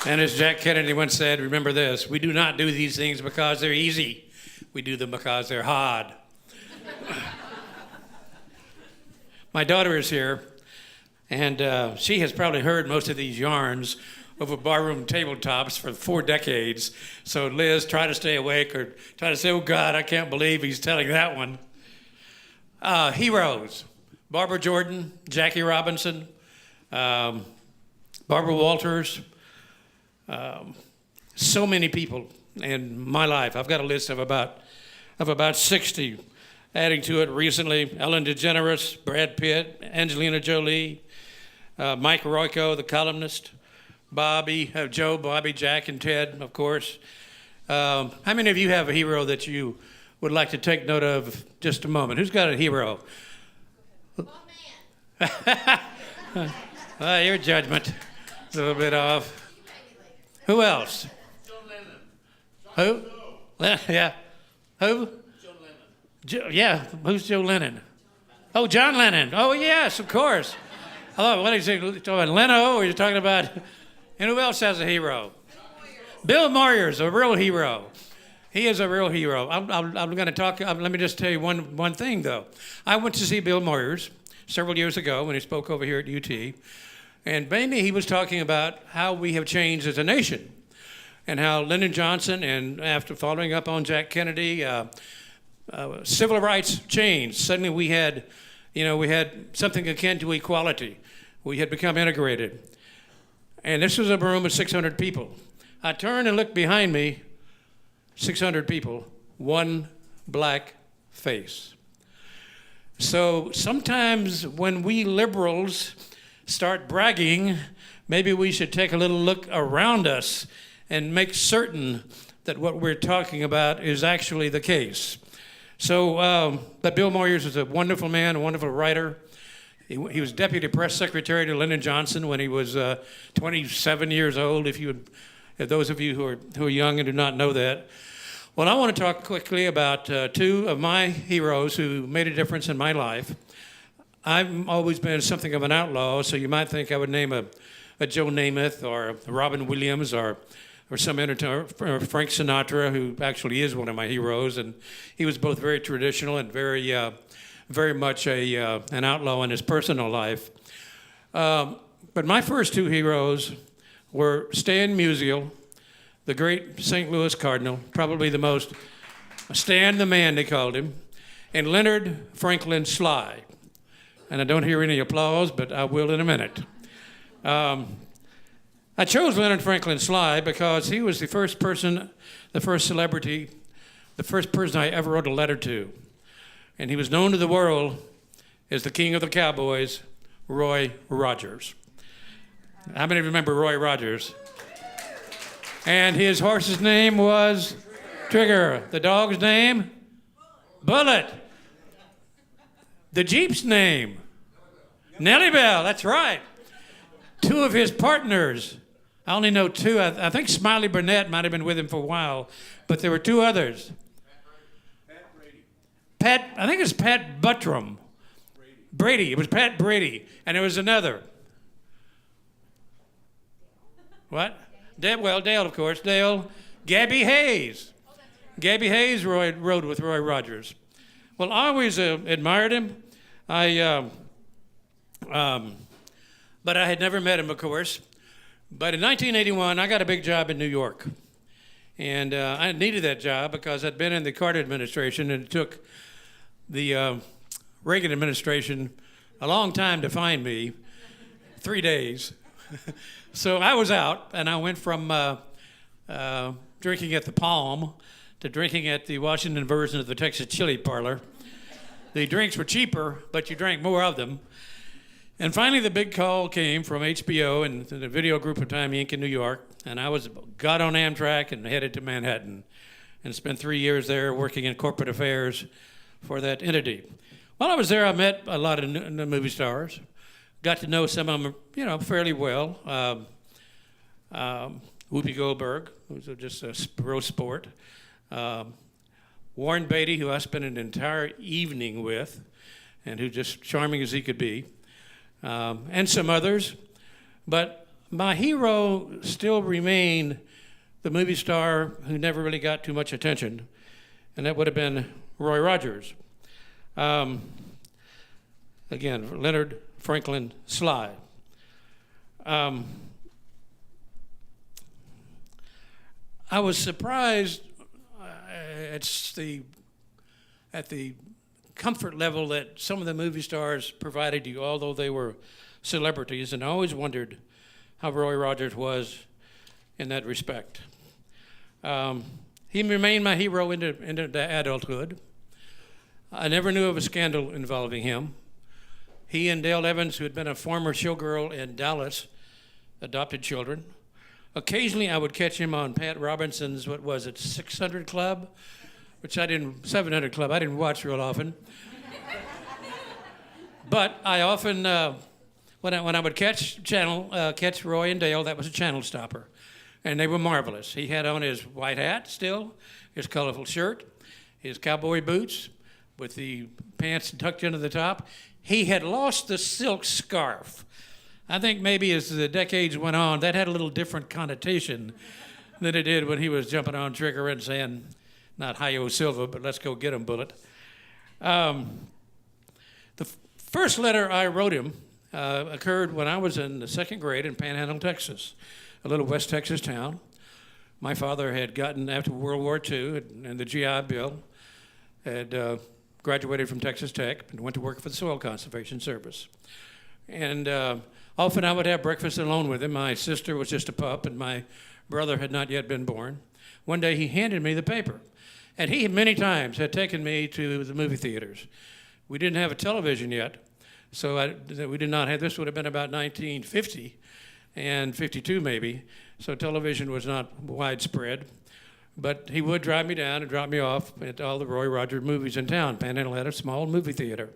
And as Jack Kennedy once said, remember this, we do not do these things because they're easy. We do them because they're hard. My daughter is here, and she has probably heard most of these yarns over barroom tabletops for 4 decades. So Liz, try to stay awake or try to say, oh God, I can't believe he's telling that one. Heroes, Barbara Jordan, Jackie Robinson, Barbara Walters, so many people in my life. I've got a list of about 60, adding to it recently Ellen DeGeneres, Brad Pitt, Angelina Jolie, Mike Royko, the columnist, Bobby, Jack, and Ted, of course. How many of you have a hero that you would like to take note of just a moment? Who's got a hero? Oh, man. Your judgment is a little bit off. Who else? John Lennon. Who? Yeah. Who? John Lennon. Yeah. Who's Joe Lennon? Oh, John Lennon. Oh, yes, of course. Hello. What are you talking about? Leno? Or are you talking about? And who else has a hero? Bill Moyers, a real hero. He is a real hero. I'm going to talk. Let me just tell you one thing, though. I went to see Bill Moyers several years ago when he spoke over here at UT. And mainly he was talking about how we have changed as a nation and how Lyndon Johnson, and after following up on Jack Kennedy, civil rights changed. Suddenly we had something akin to equality. We had become integrated. And this was a room of 600 people. I turned and looked behind me, 600 people, one black face. So sometimes when we liberals start bragging, maybe we should take a little look around us and make certain that what we're talking about is actually the case. So, but Bill Moyers was a wonderful man, a wonderful writer. He was deputy press secretary to Lyndon Johnson when he was 27 years old, if those of you who are young and do not know that. Well, I want to talk quickly about 2 of my heroes who made a difference in my life. I've always been something of an outlaw, so you might think I would name a Joe Namath or a Robin Williams or some entertainer, Frank Sinatra, who actually is one of my heroes, and he was both very traditional and very much an outlaw in his personal life. But my first 2 heroes were Stan Musial, the great St. Louis Cardinal, probably the most, Stan the Man they called him, and Leonard Franklin Sly. And I don't hear any applause, but I will in a minute. I chose Leonard Franklin Sly because he was the first celebrity, the first person I ever wrote a letter to. And he was known to the world as the king of the cowboys, Roy Rogers. How many remember Roy Rogers? And his horse's name was Trigger. The dog's name? Bullet. The Jeep's name? Nellie Bell, that's right. 2 of his partners, I only know 2. I think Smiley Burnett might have been with him for a while, but there were 2 others. Pat Brady. I think it was Pat Buttram. Brady. It was Pat Brady. And there was another. What? Dale, of course. Dale. Gabby Hayes. Gabby Hayes rode with Roy Rogers. Well, I always admired him. But I had never met him, of course. But in 1981, I got a big job in New York. And I needed that job because I'd been in the Carter administration, and it took the Reagan administration a long time to find me, 3 days. So I was out, and I went from drinking at the Palm to drinking at the Washington version of the Texas Chili Parlor. The drinks were cheaper, but you drank more of them. And finally, the big call came from HBO and the Video Group of Time Inc. in New York, and I got on Amtrak and headed to Manhattan and spent 3 years there working in corporate affairs for that entity. While I was there, I met a lot of movie stars, got to know some of them, fairly well. Whoopi Goldberg, who's just a real sport. Warren Beatty, who I spent an entire evening with, and who's just charming as he could be. And some others. But My hero still remained the movie star who never really got too much attention, and that would have been Roy Rogers. Again, Leonard Franklin Sly. I was surprised at the comfort level that some of the movie stars provided you, although they were celebrities, and I always wondered how Roy Rogers was in that respect. He remained my hero into adulthood. I never knew of a scandal involving him. He and Dale Evans, who had been a former showgirl in Dallas, adopted children. Occasionally, I would catch him on Pat Robinson's, 600 Club, 700 Club, I didn't watch real often. But I often, when I would catch Roy and Dale, that was a channel stopper. And they were marvelous. He had on his white hat still, his colorful shirt, his cowboy boots with the pants tucked into the top. He had lost the silk scarf. I think maybe as the decades went on, that had a little different connotation than it did when he was jumping on trigger and saying, not Hi-Yo Silva, but let's go get him, Bullet. The first letter I wrote him occurred when I was in the second grade in Panhandle, Texas, a little West Texas town. My father had gotten, after World War II and the GI Bill, had graduated from Texas Tech and went to work for the Soil Conservation Service. And often I would have breakfast alone with him. My sister was just a pup, and my brother had not yet been born. One day he handed me the paper, and he many times had taken me to the movie theaters. We didn't have a television yet, so we did not have, this would have been about 1950 and 52 maybe, so television was not widespread. But he would drive me down and drop me off at all the Roy Rogers movies in town. Panhandle had a small movie theater.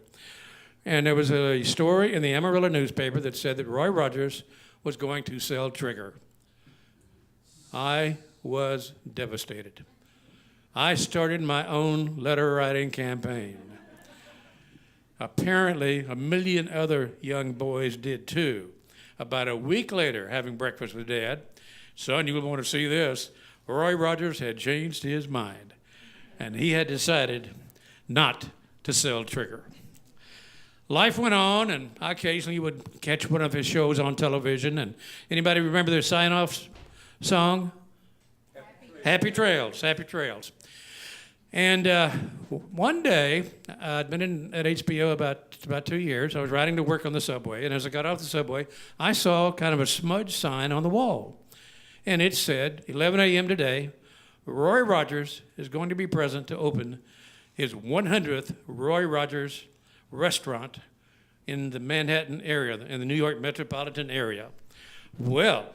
And there was a story in the Amarillo newspaper that said that Roy Rogers was going to sell Trigger. I was devastated. I started my own letter writing campaign. Apparently, a million other young boys did too. About a week later, having breakfast with Dad, son, you'll want to see this. Roy Rogers had changed his mind, and he had decided not to sell Trigger. Life went on, and I occasionally would catch one of his shows on television. And anybody remember their sign-off song? Happy Trails, Happy Trails. And one day, I'd been at HBO about 2 years. I was riding to work on the subway, and as I got off the subway, I saw kind of a smudged sign on the wall. And it said, 11 a.m. today, Roy Rogers is going to be present to open his 100th Roy Rogers restaurant in the Manhattan area, in the New York metropolitan area. Well,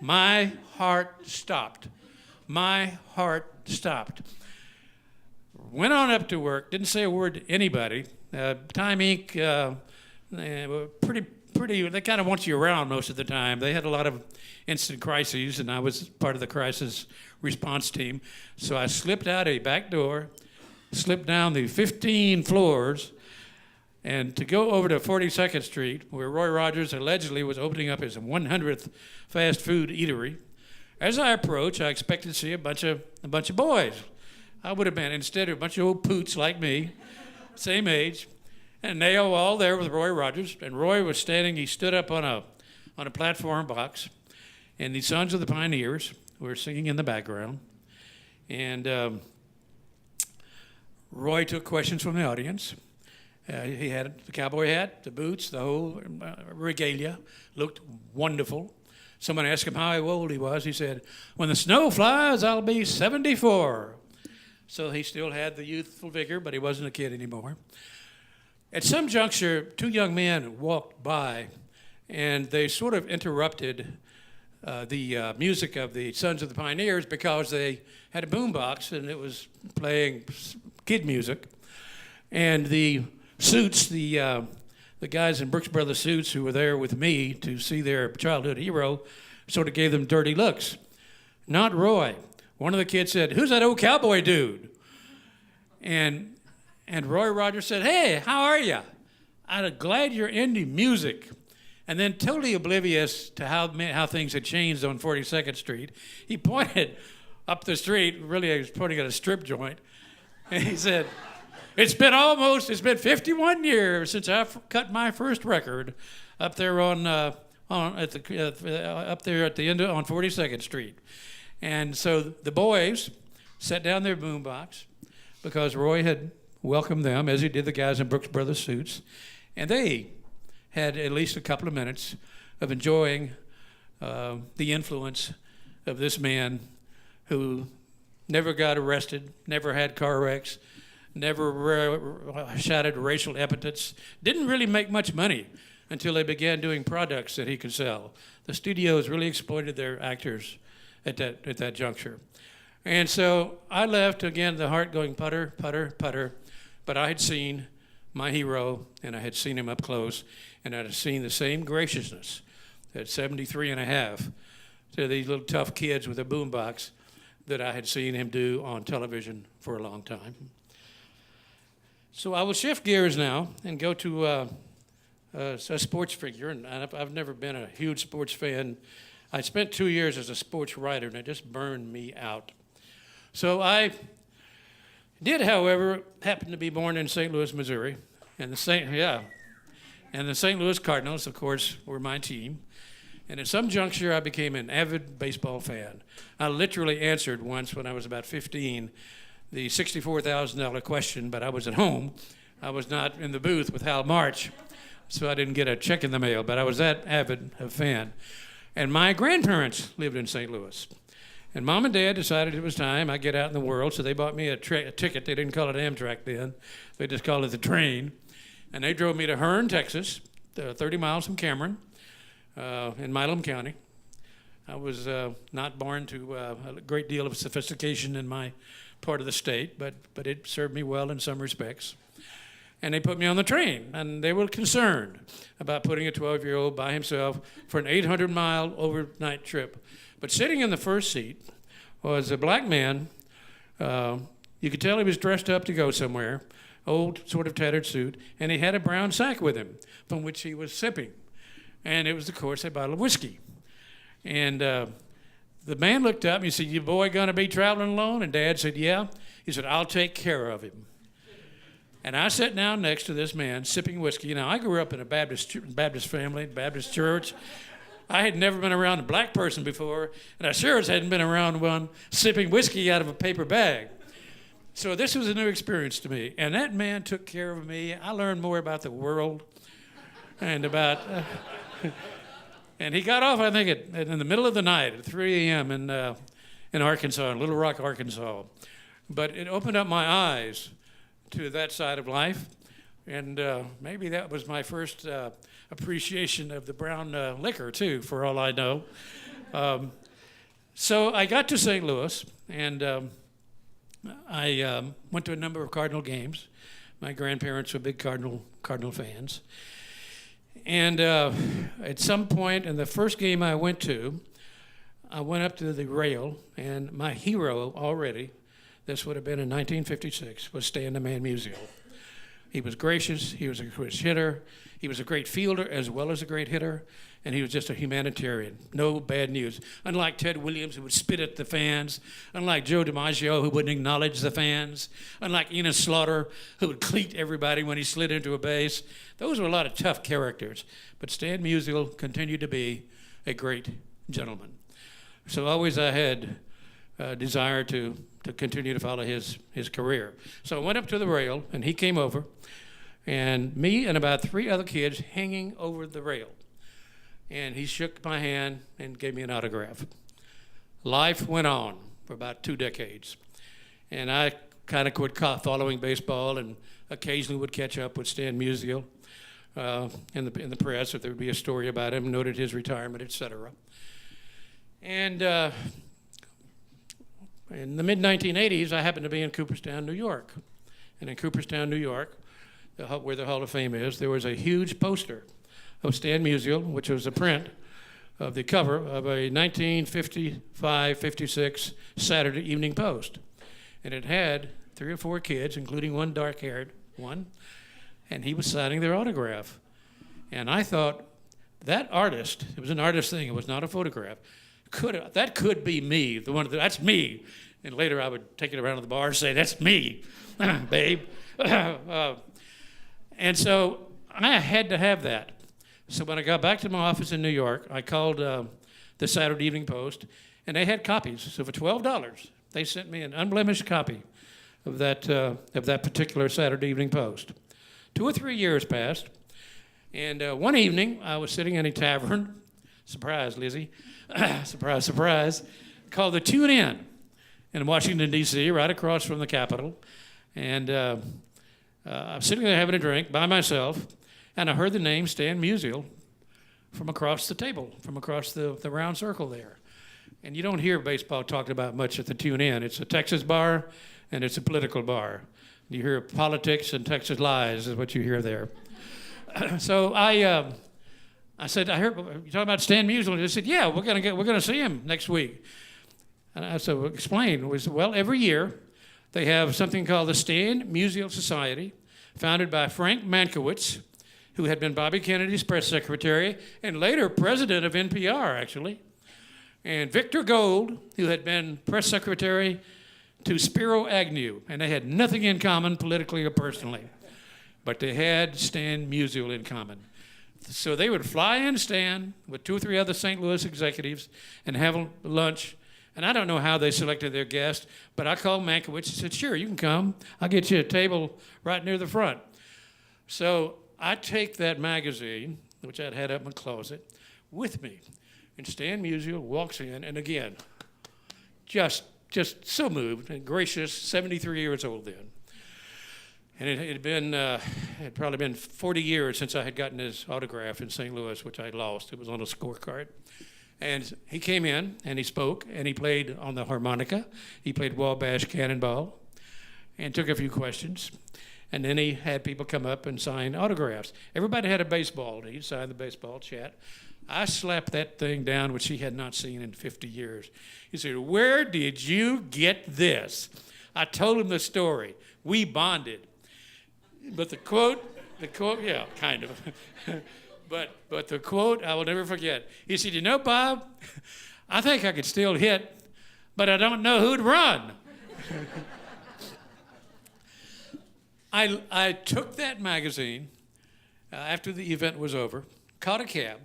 my heart stopped. My heart stopped. Went on up to work, didn't say a word to anybody. Time Inc., pretty, they kind of want you around most of the time. They had a lot of instant crises, and I was part of the crisis response team. So I slipped out a back door, slipped down the 15 floors, and to go over to 42nd Street, where Roy Rogers allegedly was opening up his 100th fast food eatery. As I approached, I expected to see a bunch of boys. I would have been, instead, a bunch of old poots like me, same age, and they were all there with Roy Rogers. And Roy was standing. He stood up on a platform box, and the Sons of the Pioneers were singing in the background. And Roy took questions from the audience. He had the cowboy hat, the boots, the whole regalia. Looked wonderful. Someone asked him how old he was. He said, "When the snow flies, I'll be 74. So he still had the youthful vigor, but he wasn't a kid anymore. At some juncture, two young men walked by, and they sort of interrupted the music of the Sons of the Pioneers because they had a boombox, and it was playing kid music. And the suits, the guys in Brooks Brothers suits who were there with me to see their childhood hero, sort of gave them dirty looks. Not Roy. One of the kids said, "Who's that old cowboy dude?" And Roy Rogers said, "Hey, how are you? I'm glad you're into music." And then totally oblivious to how things had changed on 42nd Street, he pointed up the street, really he was pointing at a strip joint, and he said, it's been 51 years since I cut my first record up there up there at the end on 42nd Street. And so the boys set down their boombox because Roy had welcomed them, as he did the guys in Brooks Brothers suits, and they had at least a couple of minutes of enjoying the influence of this man who never got arrested, never had car wrecks, never shouted racial epithets, didn't really make much money until they began doing products that he could sell. The studios really exploited their actors at that juncture. And so I left, again, the heart going putter, putter, putter, but I had seen my hero, and I had seen him up close, and I had seen the same graciousness at 73 and a half to these little tough kids with a boombox that I had seen him do on television for a long time. So I will shift gears now and go to a sports figure, and I've never been a huge sports fan. I spent 2 years as a sports writer, and it just burned me out. So I did, however, happen to be born in St. Louis, Missouri, and the St. Louis Cardinals, of course, were my team. And at some juncture, I became an avid baseball fan. I literally answered once when I was about 15 the $64,000 question, but I was at home. I was not in the booth with Hal March, so I didn't get a check in the mail, but I was that avid a fan. And my grandparents lived in St. Louis. And Mom and Dad decided it was time I get out in the world, so they bought me a ticket. They didn't call it Amtrak then. They just called it the train. And they drove me to Hearne, Texas, 30 miles from Cameron, in Milam County. I was not born to a great deal of sophistication in my part of the state, but it served me well in some respects. And they put me on the train, and they were concerned about putting a 12-year-old by himself for an 800-mile overnight trip. But sitting in the first seat was a black man. You could tell he was dressed up to go somewhere, old, sort of tattered suit, and he had a brown sack with him from which he was sipping. And it was, of course, a bottle of whiskey. And the man looked up and he said, "Your boy gonna be traveling alone?" And Dad said, "Yeah." He said, "I'll take care of him." And I sat down next to this man sipping whiskey. Now, I grew up in a Baptist family, Baptist church. I had never been around a black person before, and I sure as hadn't been around one sipping whiskey out of a paper bag. So this was a new experience to me. And that man took care of me. I learned more about the world and about... and he got off, I think, in the middle of the night at 3 a.m. in Arkansas, in Little Rock, Arkansas. But it opened up my eyes to that side of life, and maybe that was my first appreciation of the brown liquor, too, for all I know. So I got to St. Louis, and I went to a number of Cardinal games. My grandparents were big Cardinal fans. And at some point in the first game I went to, I went up to the rail, and my hero already, this would have been in 1956, was Stan the Man Musial. He was gracious, he was a great hitter, he was a great fielder as well as a great hitter, and he was just a humanitarian. No bad news. Unlike Ted Williams, who would spit at the fans, unlike Joe DiMaggio, who wouldn't acknowledge the fans, unlike Enos Slaughter, who would cleat everybody when he slid into a base. Those were a lot of tough characters, but Stan Musial continued to be a great gentleman. So always I had a desire to continue to follow his career. So I went up to the rail, and he came over, and me and about 3 other kids hanging over the rail. And he shook my hand and gave me an autograph. Life went on for about 2 decades. And I kind of quit following baseball and occasionally would catch up with Stan Musial in the press if there would be a story about him, noted his retirement, etc. And in the mid-1980s, I happened to be in Cooperstown, New York. And in Cooperstown, New York, where the Hall of Fame is, there was a huge poster of Stan Musial, which was a print of the cover of a 1955-56 Saturday Evening Post. And it had 3 or 4 kids, including one dark-haired one, and he was signing their autograph. And I thought that artist, it was an artist thing, it was not a photograph, that could be me, that's me. And later I would take it around to the bar and say, that's me, babe. And so I had to have that. So when I got back to my office in New York, I called the Saturday Evening Post, and they had copies. So for $12, they sent me an unblemished copy of that particular Saturday Evening Post. 2 or 3 years passed, and one evening I was sitting in a tavern, surprise, Lizzie, surprise, surprise, called the Tune Inn in Washington, D.C., right across from the Capitol. And I'm sitting there having a drink by myself, and I heard the name Stan Musial from across the table, from across the round circle there. And you don't hear baseball talked about much at the Tune Inn. It's a Texas bar, and it's a political bar. You hear politics and Texas lies is what you hear there. So I said, I heard you talking about Stan Musial. They said, yeah, we're gonna see him next week. And I said, well, explain. We said, well, every year they have something called the Stan Musial Society, founded by Frank Mankiewicz, who had been Bobby Kennedy's press secretary and later president of NPR, actually, and Victor Gold, who had been press secretary to Spiro Agnew, and they had nothing in common politically or personally, but they had Stan Musial in common. So they would fly in Stan with 2 or 3 other St. Louis executives and have lunch. And I don't know how they selected their guest, but I called Mankiewicz and said, sure, you can come. I'll get you a table right near the front. So I take that magazine, which I'd had up in my closet, with me. And Stan Musial walks in, and again, just so moved and gracious, 73 years old then. And it had probably been 40 years since I had gotten his autograph in St. Louis, which I lost. It was on a scorecard. And he came in, and he spoke, and he played on the harmonica. He played Wabash Cannonball and took a few questions. And then he had people come up and sign autographs. Everybody had a baseball. He'd sign the baseball, chat. I slapped that thing down, which he had not seen in 50 years. He said, where did you get this? I told him the story. We bonded. But the quote, yeah, kind of. But the quote, I will never forget. He said, you know, Bob, I think I could still hit, but I don't know who'd run. I took that magazine after the event was over, caught a cab,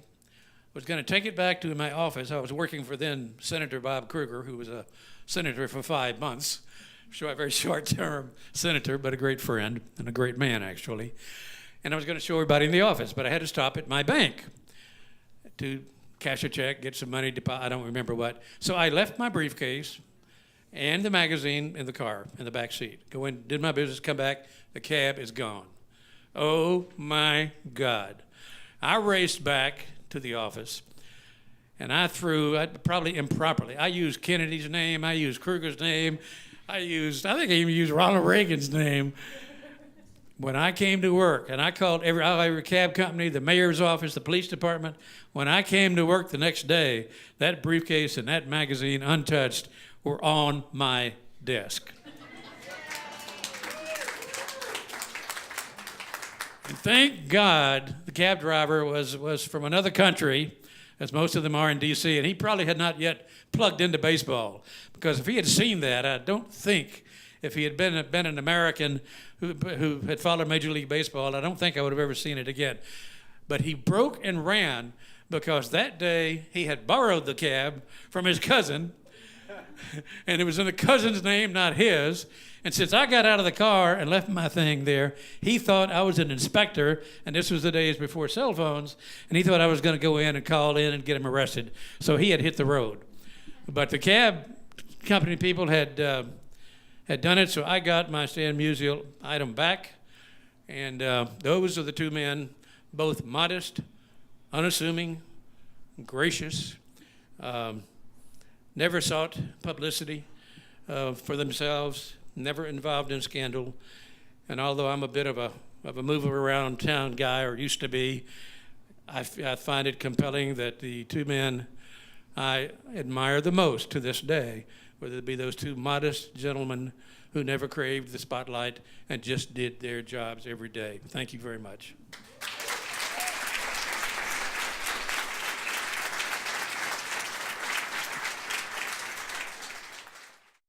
was going to take it back to my office. I was working for then Senator Bob Kruger, who was a senator for 5 months. A very short-term senator, but a great friend and a great man, actually. And I was going to show everybody in the office, but I had to stop at my bank to cash a check, get some money, I don't remember what. So I left my briefcase and the magazine in the car, in the back seat. Go in, did my business, come back, the cab is gone. Oh my God. I raced back to the office, and I probably improperly, I used Kennedy's name, I used Kruger's name, I think I even used Ronald Reagan's name. When I came to work, and I called every cab company, the mayor's office, the police department, when I came to work the next day, that briefcase and that magazine, untouched, were on my desk. And thank God the cab driver was from another country, as most of them are in D.C., and he probably had not yet plugged into baseball. Because if he had seen that, I don't think, if he had been an American who had followed Major League Baseball, I don't think I would have ever seen it again. But he broke and ran because that day he had borrowed the cab from his cousin, and it was in the cousin's name, not his. And since I got out of the car and left my thing there, he thought I was an inspector, and this was the days before cell phones, and he thought I was going to go in and call in and get him arrested. So he had hit the road. But the cab company people had done it, so I got my Stan Musial item back, and those are the 2 men, both modest, unassuming, gracious, never sought publicity for themselves, never involved in scandal. And although I'm a bit of a move around town guy, or used to be, I find it compelling that the 2 men I admire the most to this day, whether it be those 2 modest gentlemen who never craved the spotlight and just did their jobs every day. Thank you very much.